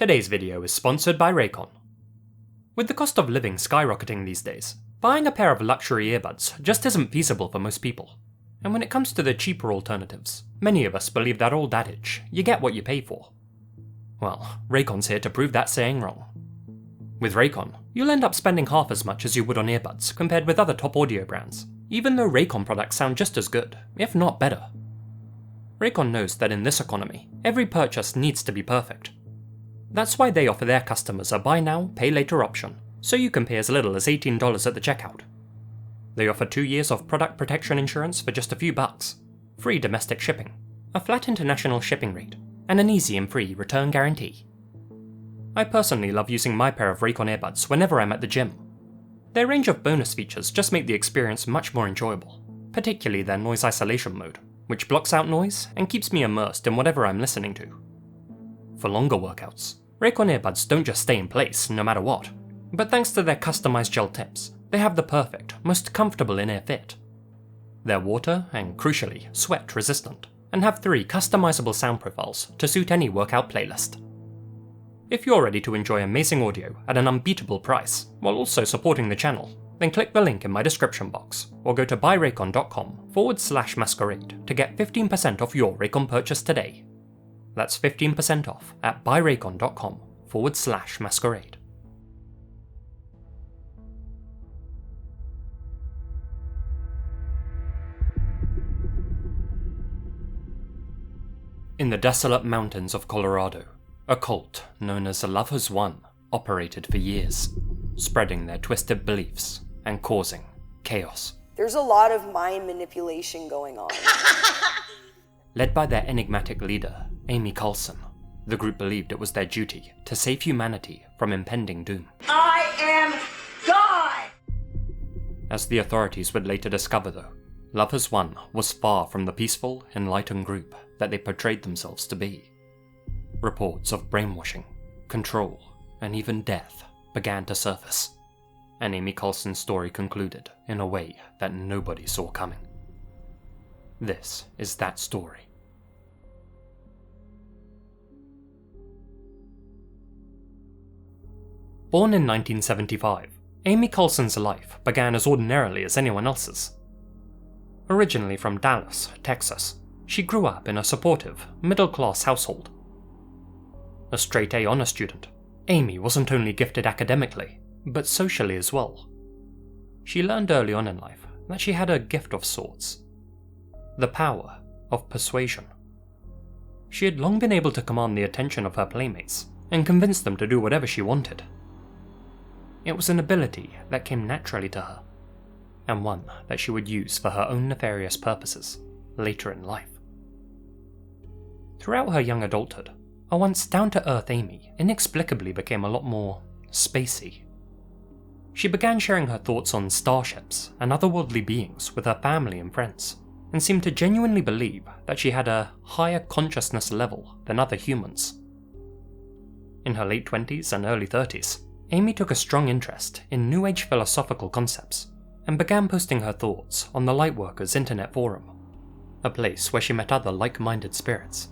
Today's video is sponsored by Raycon. With the cost of living skyrocketing these days, buying a pair of luxury earbuds just isn't feasible for most people. And when it comes to the cheaper alternatives, many of us believe that old adage, you get what you pay for. Well, Raycon's here to prove that saying wrong. With Raycon, you'll end up spending half as much as you would on earbuds compared with other top audio brands, even though Raycon products sound just as good, if not better. Raycon knows that in this economy, every purchase needs to be perfect. That's why they offer their customers a buy now, pay later option, so you can pay as little as $18 at the checkout. They offer 2 years of product protection insurance for just a few bucks, free domestic shipping, a flat international shipping rate, and an easy and free return guarantee. I personally love using my pair of Raycon earbuds whenever I'm at the gym. Their range of bonus features just make the experience much more enjoyable, particularly their noise isolation mode, which blocks out noise and keeps me immersed in whatever I'm listening to. For longer workouts, Raycon earbuds don't just stay in place no matter what, but thanks to their customized gel tips, they have the perfect, most comfortable in-ear fit. They're water and, crucially, sweat resistant, and have 3 customizable sound profiles to suit any workout playlist. If you're ready to enjoy amazing audio at an unbeatable price, while also supporting the channel, then click the link in my description box, or go to buyraycon.com/masquerade to get 15% off your Raycon purchase today. That's 15% off at buyraycon.com/masquerade. In the desolate mountains of Colorado, a cult known as the Lovers One operated for years, spreading their twisted beliefs and causing chaos. There's a lot of mind manipulation going on. Led by their enigmatic leader, Amy Carlson, the group believed it was their duty to save humanity from impending doom. I am God! As the authorities would later discover though, Lovers One was far from the peaceful, enlightened group that they portrayed themselves to be. Reports of brainwashing, control, and even death began to surface, and Amy Carlson's story concluded in a way that nobody saw coming. This is that story. Born in 1975, Amy Carlson's life began as ordinarily as anyone else's. Originally from Dallas, Texas, she grew up in a supportive, middle-class household. A straight-A honor student, Amy wasn't only gifted academically, but socially as well. She learned early on in life that she had a gift of sorts: the power of persuasion. She had long been able to command the attention of her playmates and convince them to do whatever she wanted. It was an ability that came naturally to her, and one that she would use for her own nefarious purposes later in life. Throughout her young adulthood, a once down-to-earth Amy inexplicably became a lot more spacey. She began sharing her thoughts on starships and otherworldly beings with her family and friends, and seemed to genuinely believe that she had a higher consciousness level than other humans. In her late 20s and early 30s, Amy took a strong interest in New Age philosophical concepts, and began posting her thoughts on the Lightworkers Internet Forum, a place where she met other like-minded spirits,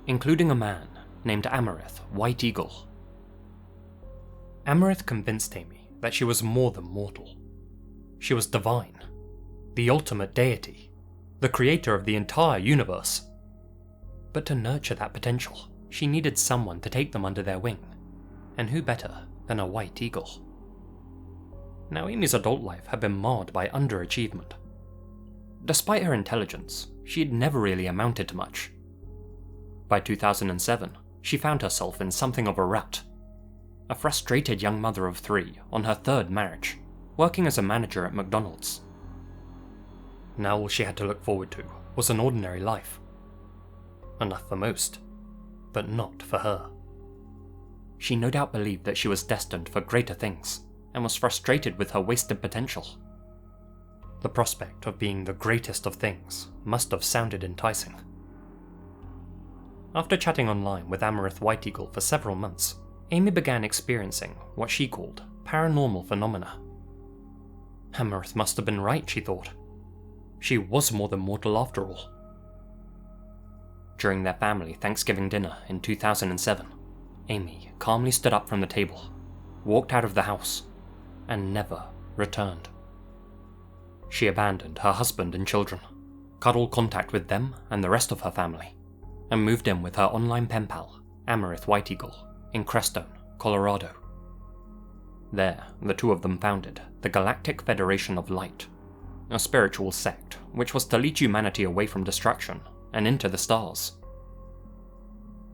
including a man named Amarith White Eagle. Amarith convinced Amy that she was more than mortal. She was divine, the ultimate deity, the creator of the entire universe. But to nurture that potential, she needed someone to take them under their wing, and who better than a White Eagle? Now, Amy's adult life had been marred by underachievement. Despite her intelligence, she had never really amounted to much. By 2007, she found herself in something of a rut. A frustrated young mother of 3 on her 3rd marriage, working as a manager at McDonald's. Now all she had to look forward to was an ordinary life. Enough for most, but not for her. She no doubt believed that she was destined for greater things, and was frustrated with her wasted potential. The prospect of being the greatest of things must have sounded enticing. After chatting online with Amarith White Eagle for several months, Amy began experiencing what she called paranormal phenomena. Amarith must have been right, she thought. She was more than mortal after all. During their family Thanksgiving dinner in 2007, Amy calmly stood up from the table, walked out of the house, and never returned. She abandoned her husband and children, cut all contact with them and the rest of her family, and moved in with her online pen pal, Amarith White Eagle, in Crestone, Colorado. There, the two of them founded the Galactic Federation of Light, a spiritual sect which was to lead humanity away from destruction and into the stars.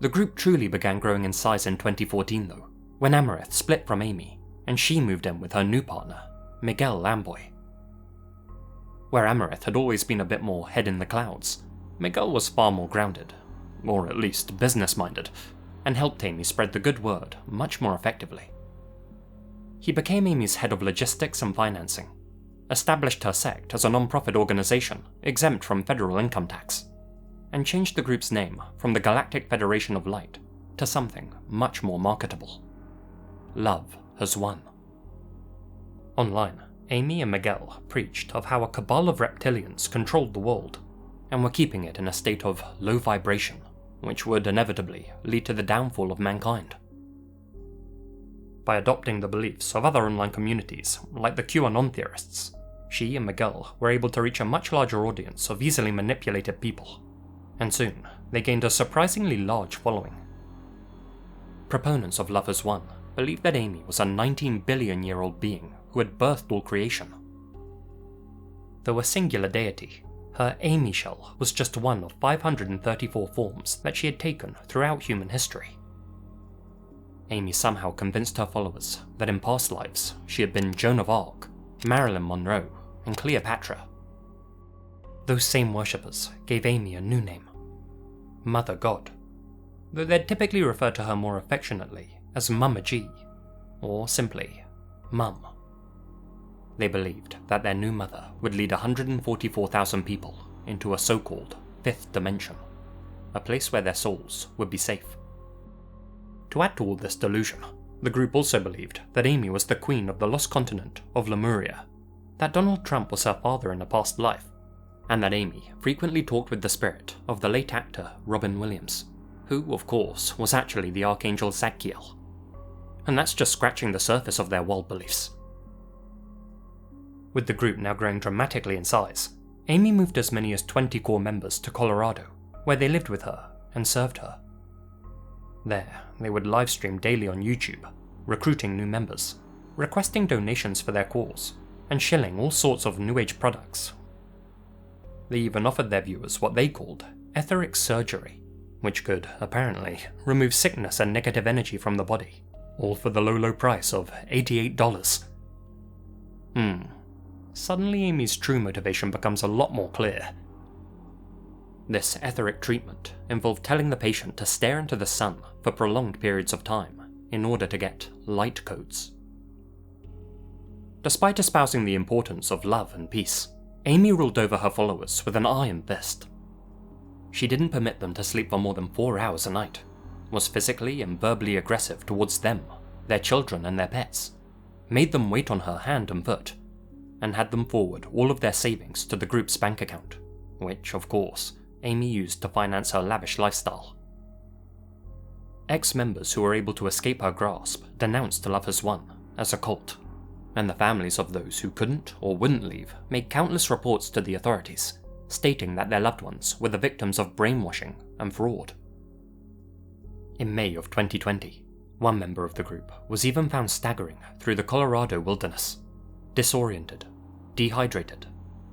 The group truly began growing in size in 2014 though, when Amarith split from Amy and she moved in with her new partner, Miguel Lamboy. Where Amarith had always been a bit more head in the clouds, Miguel was far more grounded, or at least business-minded, and helped Amy spread the good word much more effectively. He became Amy's head of logistics and financing, established her sect as a non-profit organization exempt from federal income tax, and changed the group's name from the Galactic Federation of Light to something much more marketable. Love has won. Online, Amy and Miguel preached of how a cabal of reptilians controlled the world, and were keeping it in a state of low vibration, which would inevitably lead to the downfall of mankind. By adopting the beliefs of other online communities, like the QAnon theorists, she and Miguel were able to reach a much larger audience of easily manipulated people, and soon they gained a surprisingly large following. Proponents of Love Has Won believed that Amy was a 19 billion-year-old being who had birthed all creation. Though a singular deity, her Amy shell was just one of 534 forms that she had taken throughout human history. Amy somehow convinced her followers that in past lives she had been Joan of Arc, Marilyn Monroe, and Cleopatra. Those same worshippers gave Amy a new name, Mother God, though they'd typically refer to her more affectionately as Mama G, or simply Mum. They believed that their new mother would lead 144,000 people into a so-called fifth dimension, a place where their souls would be safe. To add to all this delusion, the group also believed that Amy was the queen of the lost continent of Lemuria, that Donald Trump was her father in a past life, and that Amy frequently talked with the spirit of the late actor Robin Williams, who, of course, was actually the Archangel Zadkiel. And that's just scratching the surface of their wild beliefs. With the group now growing dramatically in size, Amy moved as many as 20 core members to Colorado, where they lived with her and served her. There, they would livestream daily on YouTube, recruiting new members, requesting donations for their cause, and shilling all sorts of New Age products. They even offered their viewers what they called etheric surgery, which could, apparently, remove sickness and negative energy from the body, all for the low price of $88. Suddenly Amy's true motivation becomes a lot more clear. This etheric treatment involved telling the patient to stare into the sun for prolonged periods of time in order to get light codes. Despite espousing the importance of love and peace, Amy ruled over her followers with an iron fist. She didn't permit them to sleep for more than 4 hours a night, was physically and verbally aggressive towards them, their children and their pets, made them wait on her hand and foot, and had them forward all of their savings to the group's bank account, which, of course, Amy used to finance her lavish lifestyle. Ex-members who were able to escape her grasp denounced Love Has Won as a cult, and the families of those who couldn't or wouldn't leave made countless reports to the authorities, stating that their loved ones were the victims of brainwashing and fraud. In May of 2020, one member of the group was even found staggering through the Colorado wilderness, disoriented, dehydrated,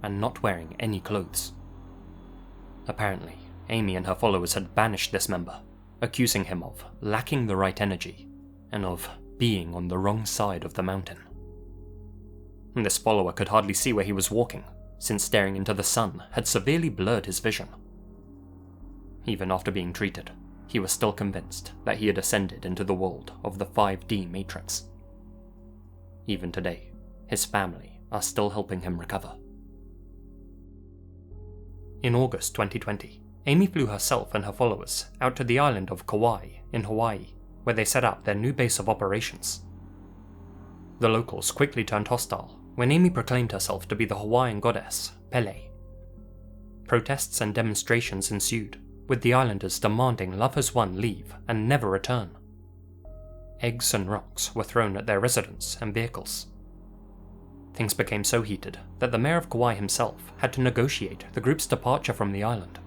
and not wearing any clothes. Apparently, Amy and her followers had banished this member, accusing him of lacking the right energy and of being on the wrong side of the mountain. This follower could hardly see where he was walking, since staring into the sun had severely blurred his vision. Even after being treated, he was still convinced that he had ascended into the world of the 5D Matrix. Even today, his family are still helping him recover. In August 2020, Amy flew herself and her followers out to the island of Kauai in Hawaii, where they set up their new base of operations. The locals quickly turned hostile when Amy proclaimed herself to be the Hawaiian goddess, Pele. Protests and demonstrations ensued, with the islanders demanding Love Has Won leave and never return. eggs and rocks were thrown at their residence and vehicles. Things became so heated that the mayor of Kauai himself had to negotiate the group's departure from the island.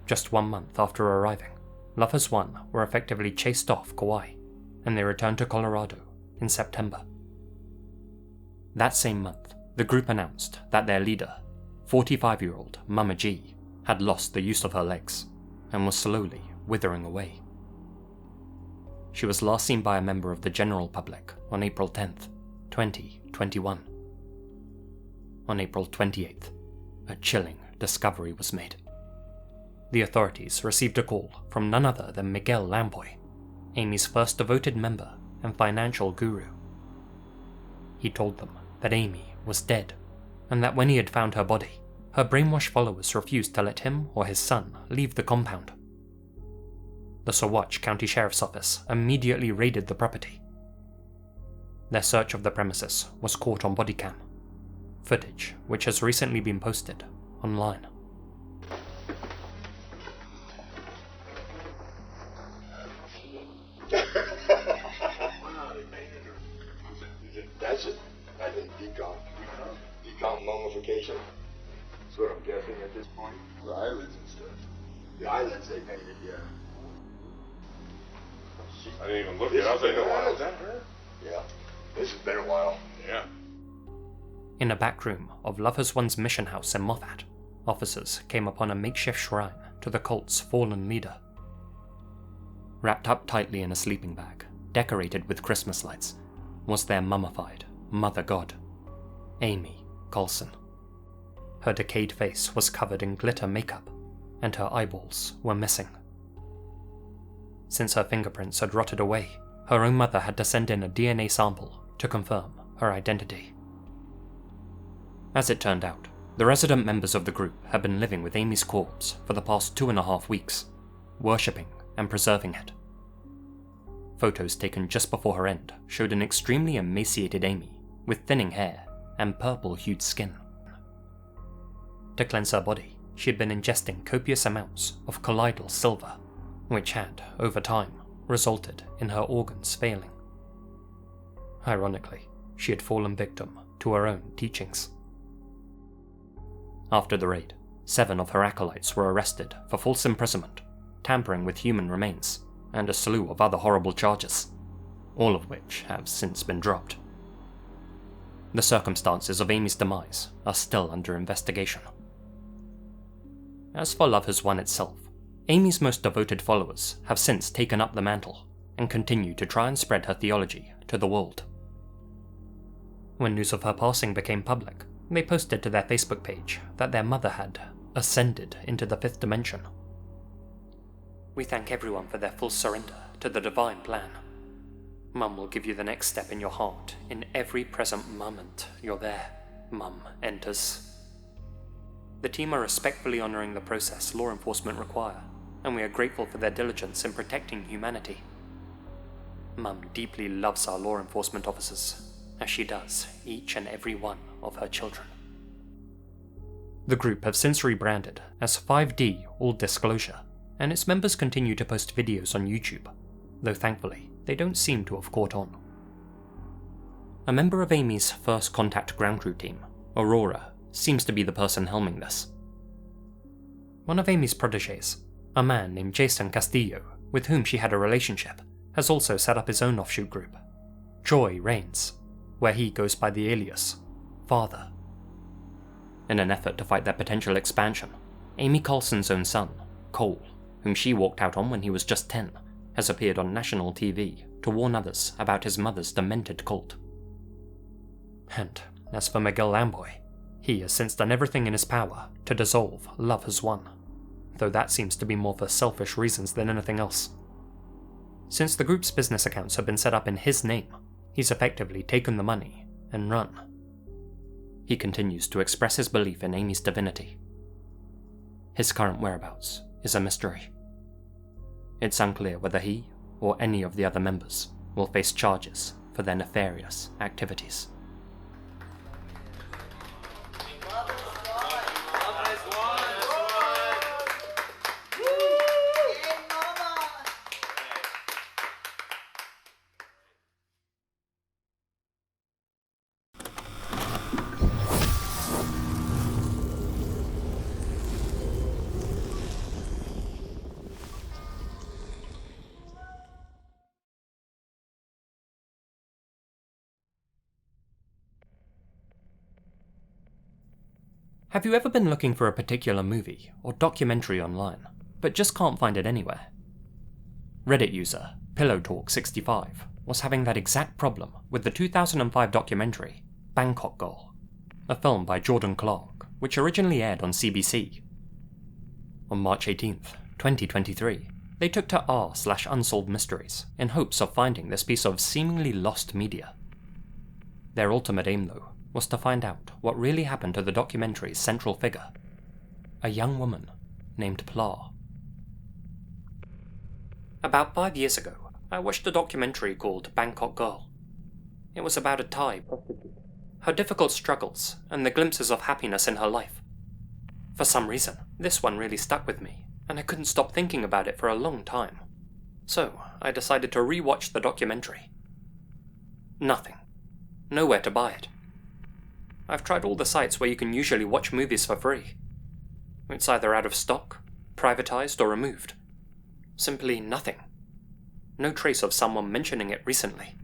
Just 1 month after arriving, Lovers One were effectively chased off Kauai, and they returned to Colorado in September. That same month, the group announced that their leader, 45-year-old Mama G, had lost the use of her legs and was slowly withering away. She was last seen by a member of the general public on April 10th, 2021. On April 28th, a chilling discovery was made. The authorities received a call from none other than Miguel Lampoy, Amy's first devoted member and financial guru. He told them that Amy was dead, and that when he had found her body, her brainwashed followers refused to let him or his son leave the compound. The Saguache County Sheriff's Office immediately raided the property. Their search of the premises was caught on body cam, footage which has recently been posted online. That's it. I think decom mummification. That's what I'm guessing at this point. The eyelids and stuff. The eyelids they painted, yeah. I didn't even look it up in a while. Is that her? Yeah. This has been a while. Yeah. In a back room of Lovers One's mission house in Moffat, officers came upon a makeshift shrine to the cult's fallen leader. Wrapped up tightly in a sleeping bag, decorated with Christmas lights, was their mummified mother god, Amy Coulson. Her decayed face was covered in glitter makeup, and her eyeballs were missing. Since her fingerprints had rotted away, her own mother had to send in a DNA sample to confirm her identity. As it turned out, the resident members of the group had been living with Amy's corpse for the past 2.5 weeks, worshipping and preserving it. Photos taken just before her end showed an extremely emaciated Amy with thinning hair and purple-hued skin. To cleanse her body, she had been ingesting copious amounts of colloidal silver, which had, over time, resulted in her organs failing. Ironically, she had fallen victim to her own teachings. After the raid, 7 of her acolytes were arrested for false imprisonment, tampering with human remains, and a slew of other horrible charges, all of which have since been dropped. The circumstances of Amy's demise are still under investigation. As for Lovers One itself, Amy's most devoted followers have since taken up the mantle and continue to try and spread her theology to the world. When news of her passing became public, they posted to their Facebook page that their mother had ascended into the 5th dimension. We thank everyone for their full surrender to the divine plan. Mum will give you the next step in your heart in every present moment you're there. Mum enters. The team are respectfully honouring the process law enforcement require, and we are grateful for their diligence in protecting humanity. Mum deeply loves our law enforcement officers, as she does each and every one of her children. The group have since rebranded as 5D All Disclosure, and its members continue to post videos on YouTube, though thankfully they don't seem to have caught on. A member of Amy's first contact ground crew team, Aurora, seems to be the person helming this. One of Amy's protégés, a man named Jason Castillo, with whom she had a relationship, has also set up his own offshoot group, Joy Reigns, where he goes by the alias Father. In an effort to fight their potential expansion, Amy Coulson's own son, Cole, whom she walked out on when he was just 10, has appeared on national TV to warn others about his mother's demented cult. And as for Miguel Lamboy, he has since done everything in his power to dissolve Lovers One, though that seems to be more for selfish reasons than anything else. Since the group's business accounts have been set up in his name, he's effectively taken the money and run. He continues to express his belief in Amy's divinity. His current whereabouts is a mystery. It's unclear whether he or any of the other members will face charges for their nefarious activities. Have you ever been looking for a particular movie or documentary online, but just can't find it anywhere? Reddit user PillowTalk65 was having that exact problem with the 2005 documentary Bangkok Girl, a film by Jordan Clark, which originally aired on CBC. On March 18th, 2023, they took to r/Unsolved Mysteries in hopes of finding this piece of seemingly lost media. Their ultimate aim, though, was to find out what really happened to the documentary's central figure, a young woman named Pla. About 5 years ago, I watched a documentary called Bangkok Girl. It was about a Thai prostitute, her difficult struggles, and the glimpses of happiness in her life. For some reason, this one really stuck with me, and I couldn't stop thinking about it for a long time. So, I decided to re-watch the documentary. Nothing. Nowhere to buy it. I've tried all the sites where you can usually watch movies for free. It's either out of stock, privatized, or removed. Simply nothing. No trace of someone mentioning it recently.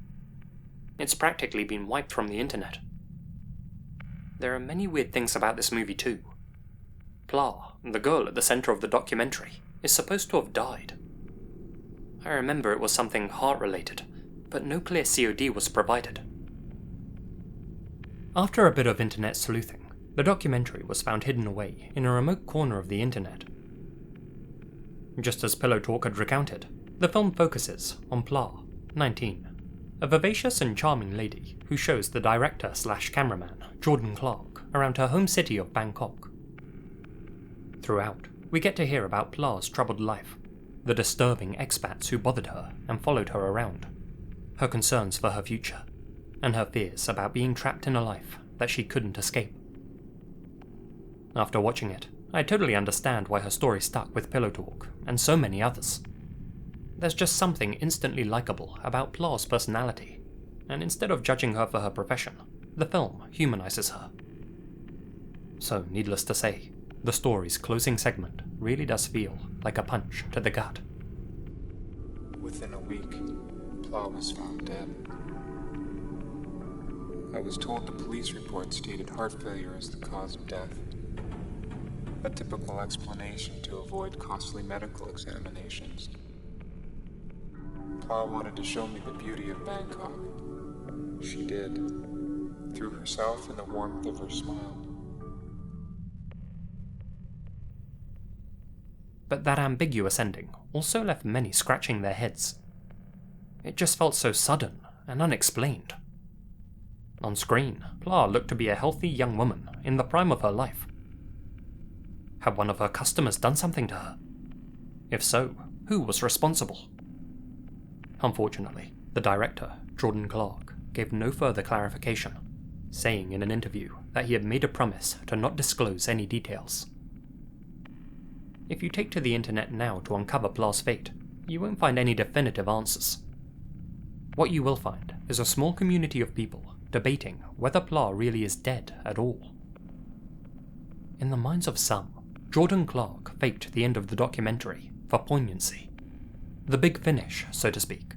It's practically been wiped from the internet. There are many weird things about this movie too. Pla, the girl at the center of the documentary, is supposed to have died. I remember it was something heart-related, but no clear COD was provided. After a bit of internet sleuthing, the documentary was found hidden away in a remote corner of the internet. Just as Pillow Talk had recounted, the film focuses on Pla, 19, a vivacious and charming lady who shows the director/cameraman, Jordan Clark, around her home city of Bangkok. Throughout, we get to hear about Pla's troubled life, the disturbing expats who bothered her and followed her around, her concerns for her future, and her fears about being trapped in a life that she couldn't escape. After watching it, I totally understand why her story stuck with Pillow Talk and so many others. There's just something instantly likable about Pla's personality, and instead of judging her for her profession, the film humanizes her. So, needless to say, the story's closing segment really does feel like a punch to the gut. Within a week, Pla was found dead. I was told the police report stated heart failure as the cause of death. A typical explanation to avoid costly medical examinations. Pla wanted to show me the beauty of Bangkok. She did, through herself and the warmth of her smile. But that ambiguous ending also left many scratching their heads. It just felt so sudden and unexplained. On screen, Pla looked to be a healthy young woman in the prime of her life. Had one of her customers done something to her? If so, who was responsible? Unfortunately, the director, Jordan Clark, gave no further clarification, saying in an interview that he had made a promise to not disclose any details. If you take to the internet now to uncover Pla's fate, you won't find any definitive answers. What you will find is a small community of people debating whether Pla really is dead at all. In the minds of some, Jordan Clark faked the end of the documentary for poignancy. The big finish, so to speak.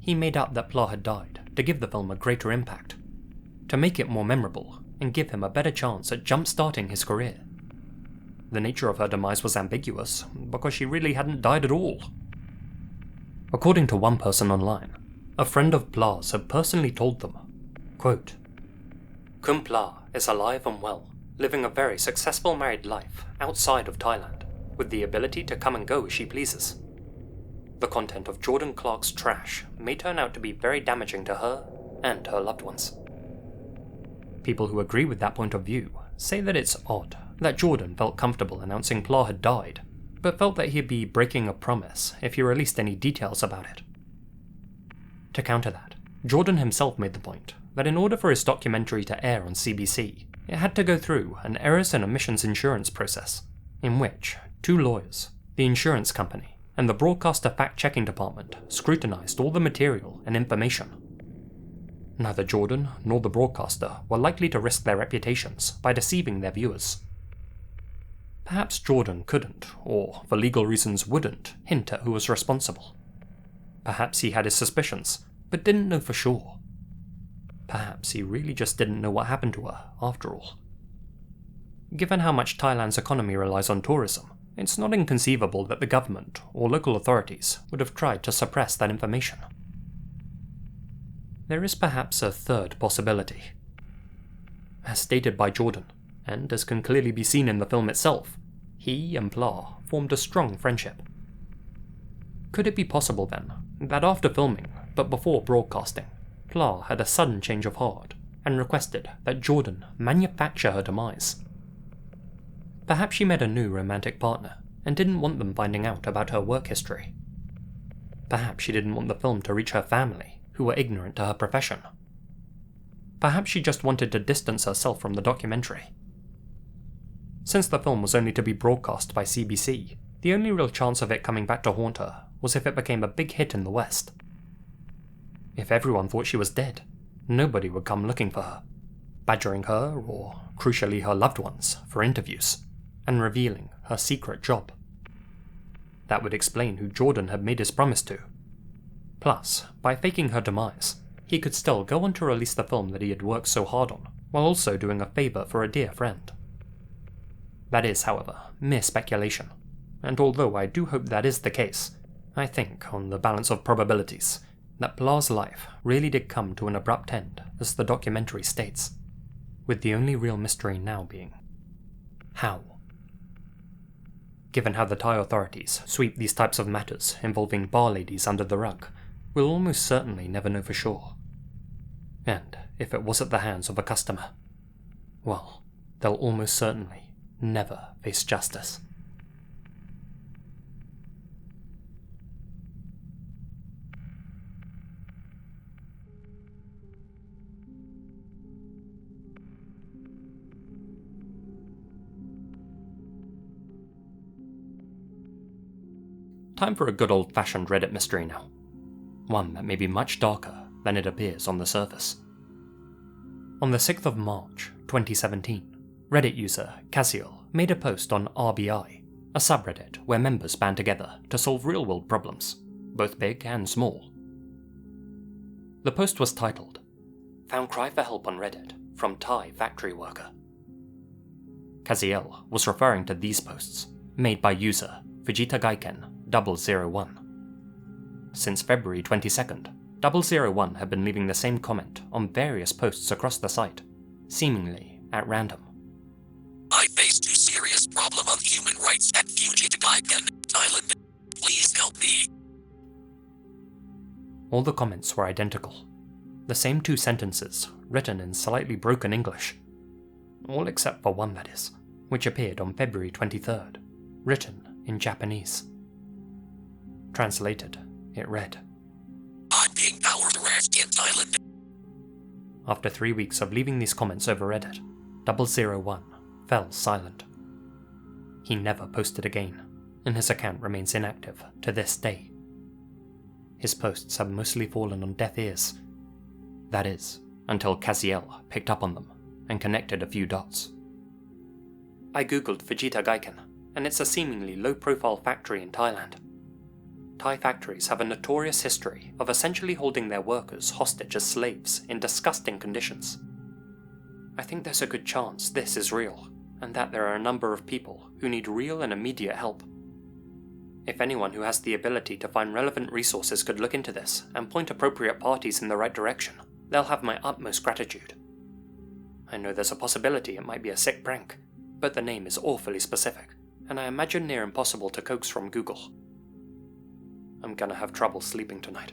He made up that Pla had died to give the film a greater impact, to make it more memorable and give him a better chance at jump-starting his career. The nature of her demise was ambiguous, because she really hadn't died at all. According to one person online, a friend of Pla's had personally told them, quote, "Kun Pla is alive and well, living a very successful married life outside of Thailand, with the ability to come and go as she pleases. The content of Jordan Clark's trash may turn out to be very damaging to her and her loved ones." People who agree with that point of view say that it's odd that Jordan felt comfortable announcing Pla had died, but felt that he'd be breaking a promise if he released any details about it. To counter that, Jordan himself made the point that in order for his documentary to air on CBC, it had to go through an errors and omissions insurance process, in which two lawyers, the insurance company, and the broadcaster fact-checking department scrutinized all the material and information. Neither Jordan nor the broadcaster were likely to risk their reputations by deceiving their viewers. Perhaps Jordan couldn't, or for legal reasons wouldn't, hint at who was responsible. Perhaps he had his suspicions, but didn't know for sure. Perhaps he really just didn't know what happened to her, after all. Given how much Thailand's economy relies on tourism, it's not inconceivable that the government or local authorities would have tried to suppress that information. There is perhaps a third possibility. As stated by Jordan, and as can clearly be seen in the film itself, he and Pla formed a strong friendship. Could it be possible then, that after filming, but before broadcasting, Pla had a sudden change of heart and requested that Jordan manufacture her demise? Perhaps she met a new romantic partner and didn't want them finding out about her work history. Perhaps she didn't want the film to reach her family, who were ignorant to her profession. Perhaps she just wanted to distance herself from the documentary. Since the film was only to be broadcast by CBC, the only real chance of it coming back to haunt her was if it became a big hit in the West. If everyone thought she was dead, nobody would come looking for her, badgering her, or crucially her loved ones, for interviews, and revealing her secret job. That would explain who Jordan had made his promise to. Plus, by faking her demise, he could still go on to release the film that he had worked so hard on, while also doing a favour for a dear friend. That is, however, mere speculation, and although I do hope that is the case, I think, on the balance of probabilities, that Pla's life really did come to an abrupt end, as the documentary states, with the only real mystery now being how. Given how the Thai authorities sweep these types of matters involving bar ladies under the rug, we'll almost certainly never know for sure. And if it was at the hands of a customer, well, they'll almost certainly never face justice. Time for a good old-fashioned Reddit mystery now. One that may be much darker than it appears on the surface. On the 6th of March, 2017, Reddit user Casiel made a post on RBI, a subreddit where members band together to solve real-world problems, both big and small. The post was titled, "Found Cry for Help on Reddit from Thai Factory Worker." Casiel was referring to these posts, made by user VegetaGaiken001. Since February 22nd, 001 had been leaving the same comment on various posts across the site, seemingly at random. I faced a serious problem of human rights at VegetaGaiken, Thailand. Please help me. All the comments were identical. The same two sentences, written in slightly broken English. All except for one, that is, which appeared on February 23rd, written in Japanese. Translated, it read, I'm being power harassed in Thailand. After 3 weeks of leaving these comments over Reddit, 001 fell silent. He never posted again, and his account remains inactive to this day. His posts have mostly fallen on deaf ears. That is, until Casiel picked up on them and connected a few dots. I googled VegetaGaiken, and it's a seemingly low-profile factory in Thailand. Thai factories have a notorious history of essentially holding their workers hostage as slaves in disgusting conditions. I think there's a good chance this is real, and that there are a number of people who need real and immediate help. If anyone who has the ability to find relevant resources could look into this and point appropriate parties in the right direction, they'll have my utmost gratitude. I know there's a possibility it might be a sick prank, but the name is awfully specific, and I imagine near impossible to coax from Google. I'm gonna have trouble sleeping tonight.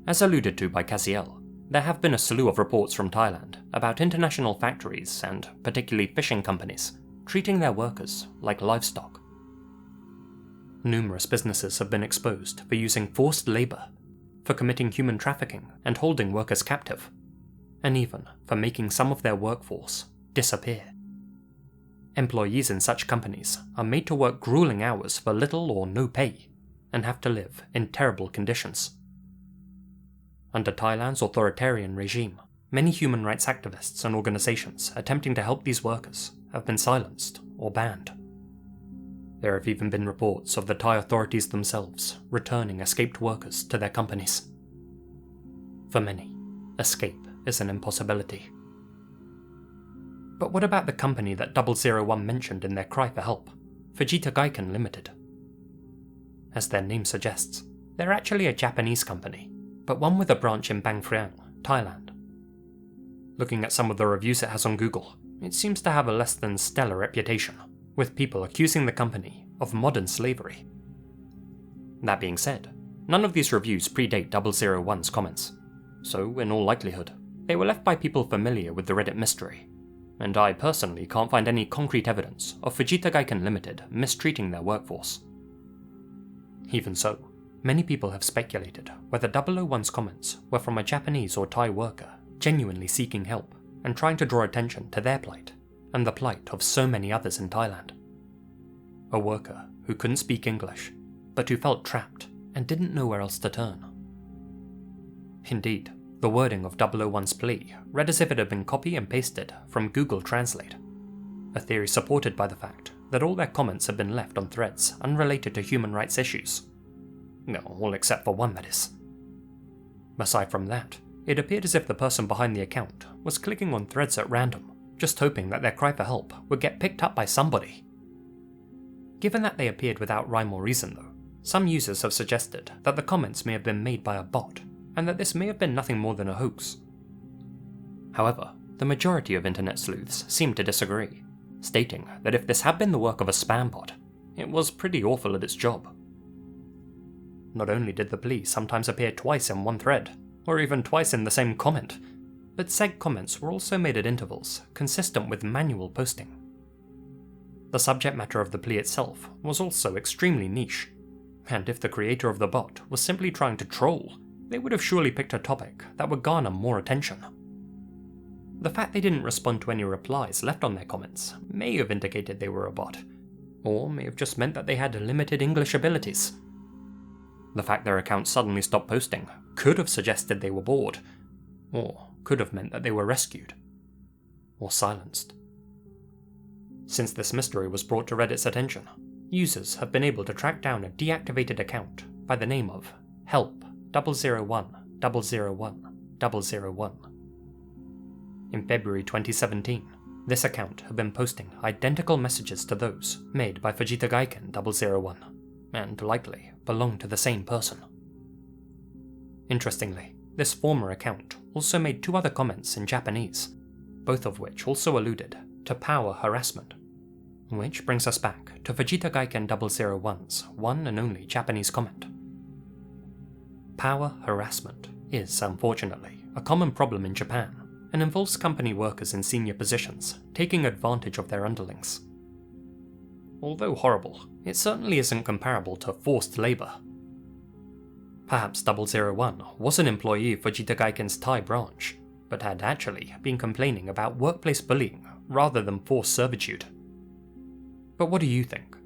As alluded to by Casiel, there have been a slew of reports from Thailand about international factories, and particularly fishing companies, treating their workers like livestock. Numerous businesses have been exposed for using forced labour, for committing human trafficking and holding workers captive, and even for making some of their workforce disappear. Employees in such companies are made to work grueling hours for little or no pay, and have to live in terrible conditions. Under Thailand's authoritarian regime, many human rights activists and organisations attempting to help these workers have been silenced or banned. There have even been reports of the Thai authorities themselves returning escaped workers to their companies. For many, escape is an impossibility. But what about the company that 001 mentioned in their cry for help, Fujita Gaiken Limited? As their name suggests, they're actually a Japanese company, but one with a branch in Bang Phreang, Thailand. Looking at some of the reviews it has on Google, it seems to have a less than stellar reputation, with people accusing the company of modern slavery. That being said, none of these reviews predate 001's comments, so in all likelihood, they were left by people familiar with the Reddit mystery, and I personally can't find any concrete evidence of Fujita Gaiken Limited mistreating their workforce. Even so, many people have speculated whether 001's comments were from a Japanese or Thai worker genuinely seeking help and trying to draw attention to their plight and the plight of so many others in Thailand. A worker who couldn't speak English, but who felt trapped and didn't know where else to turn. Indeed, the wording of 001's plea read as if it had been copy and pasted from Google Translate, a theory supported by the fact that all their comments had been left on threads unrelated to human rights issues. No, all except for one, that is. Aside from that, it appeared as if the person behind the account was clicking on threads at random, just hoping that their cry for help would get picked up by somebody. Given that they appeared without rhyme or reason though, some users have suggested that the comments may have been made by a bot, and that this may have been nothing more than a hoax. However, the majority of internet sleuths seem to disagree, stating that if this had been the work of a spam bot, it was pretty awful at its job. Not only did the plea sometimes appear twice in one thread, or even twice in the same comment, but said comments were also made at intervals consistent with manual posting. The subject matter of the plea itself was also extremely niche, and if the creator of the bot was simply trying to troll, they would have surely picked a topic that would garner more attention. The fact they didn't respond to any replies left on their comments may have indicated they were a bot, or may have just meant that they had limited English abilities. The fact their account suddenly stopped posting could have suggested they were bored, or could have meant that they were rescued, or silenced. Since this mystery was brought to Reddit's attention, users have been able to track down a deactivated account by the name of Help 001-001-001. In February 2017, this account had been posting identical messages to those made by Fujita Gaiken 001, and likely belonged to the same person. Interestingly, this former account also made 2 other comments in Japanese, both of which also alluded to power harassment, which brings us back to Fujita Gaiken 001's one and only Japanese comment. Power harassment is, unfortunately, a common problem in Japan, and involves company workers in senior positions taking advantage of their underlings. Although horrible, it certainly isn't comparable to forced labour. Perhaps 001 was an employee of Fujita Gaiken's Thai branch, but had actually been complaining about workplace bullying rather than forced servitude. But what do you think?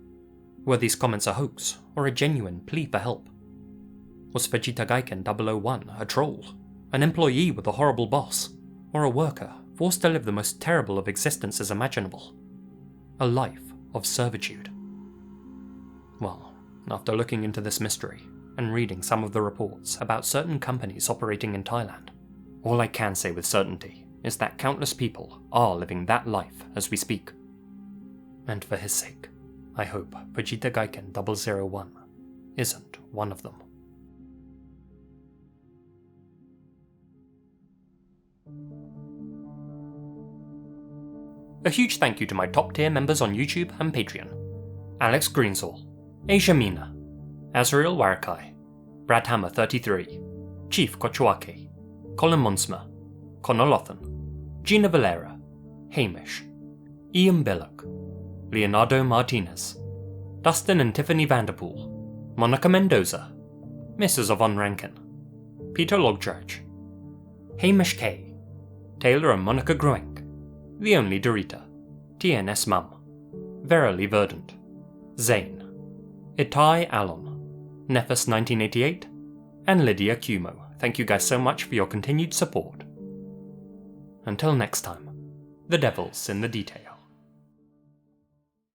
Were these comments a hoax or a genuine plea for help? Was Fujita Gaiken 001 a troll, an employee with a horrible boss, or a worker forced to live the most terrible of existences imaginable? A life of servitude? Well, after looking into this mystery and reading some of the reports about certain companies operating in Thailand, all I can say with certainty is that countless people are living that life as we speak. And for his sake, I hope Fujita Gaiken 001 isn't one of them. A huge thank you to my top tier members on YouTube and Patreon: Alex Greensall, Asia Mina, Azrael Warakai, Brad Hammer 33, Chief Kochuake, Colin Monsma, Connor Lothan, Gina Valera, Hamish, Ian Biluck, Leonardo Martinez, Dustin and Tiffany Vanderpool, Monica Mendoza, Mrs. Yvonne RANKIN, Peter Lulgjuraj, Hamish K, Taylor&Monica Gruenke, TheOnlyDorita, TnSMOM, VerilyVerdan, Xane, Itai Alon, Nefus 1988, and Lydia Ciummo. Thank you guys so much for your continued support. Until next time, the devil's in the details.